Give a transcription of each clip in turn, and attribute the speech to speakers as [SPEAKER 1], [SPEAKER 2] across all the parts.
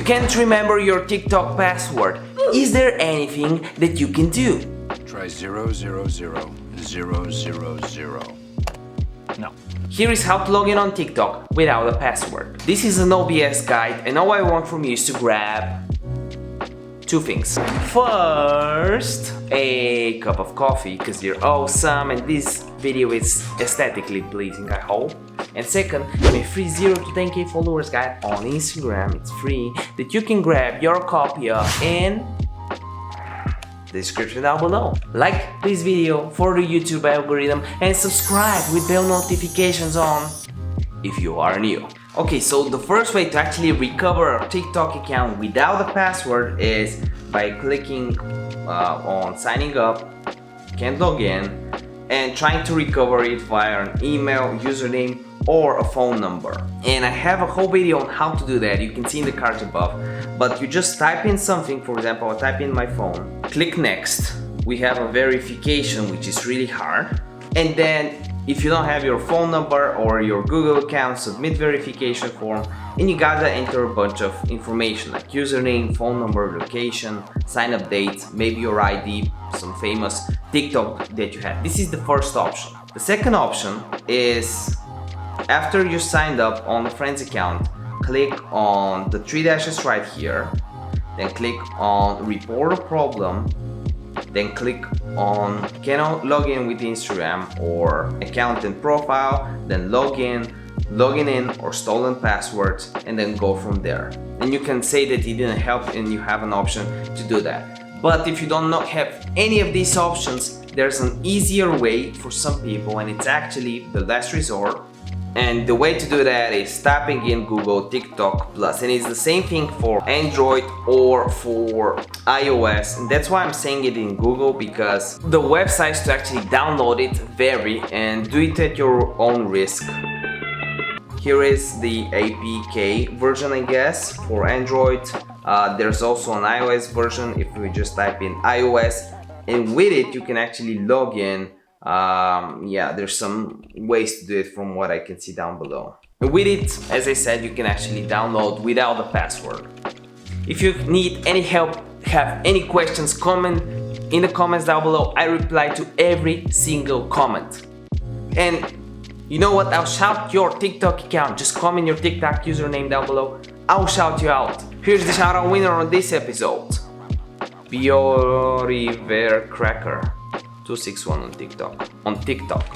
[SPEAKER 1] can't remember your TikTok password. Is there anything that you can do?
[SPEAKER 2] Try 000 000. No.
[SPEAKER 1] Here is how to log in on TikTok without a password. This is an OBS guide, and all I want from you is to grab two things. First, a cup of coffee, because you're awesome and this video is aesthetically pleasing, I hope. And second, my free 0 to 10k followers guide on Instagram. It's free, that you can grab your copy of in the description down below. Like this video for the YouTube algorithm and subscribe with bell notifications on if you are new. Okay, so the first way to actually recover a TikTok account without a password is by clicking on signing up, can't log in, and trying to recover it via an email, username, or a phone number. And I have a whole video on how to do that, you can see in the card above. But you just type in something, for example, I'll type in my phone, click next, we have a verification which is really hard, and then if you don't have your phone number or your Google account, submit verification form, and you gotta enter a bunch of information like username, phone number, location, sign up date, maybe your ID, some famous TikTok that you have. This is the first option. The second option is after you signed up on a friend's account, click on the three dashes right here, then click on report a problem, then click on cannot log in with Instagram or account and profile, then logging in or stolen passwords, and then go from there. And you can say that it didn't help and you have an option to do that. But if you don't have any of these options, there's an easier way for some people, and it's actually the last resort. And the way to do that is typing in Google TikTok Plus, and it's the same thing for Android or for iOS, and that's why I'm saying it in Google, because the websites to actually download it vary, and do it at your own risk. Here is the APK version, I guess, for Android. There's also an iOS version if we just type in iOS, and with it you can actually log in. Yeah, there's some ways to do it from what I can see down below. With it, as I said, you can actually download without a password. If you need any help, have any questions, comment in the comments down below. I reply to every single comment. And you know what? I'll shout your TikTok account. Just comment your TikTok username down below. I'll shout you out. Here's the shout out winner on this episode. Cracker 261 on TikTok.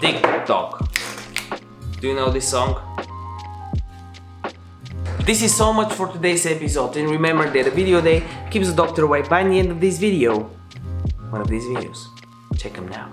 [SPEAKER 1] TikTok. Do you know this song? This is so much for today's episode, and remember that a video day keeps the doctor away. By the end of this video, one of these videos, check them now.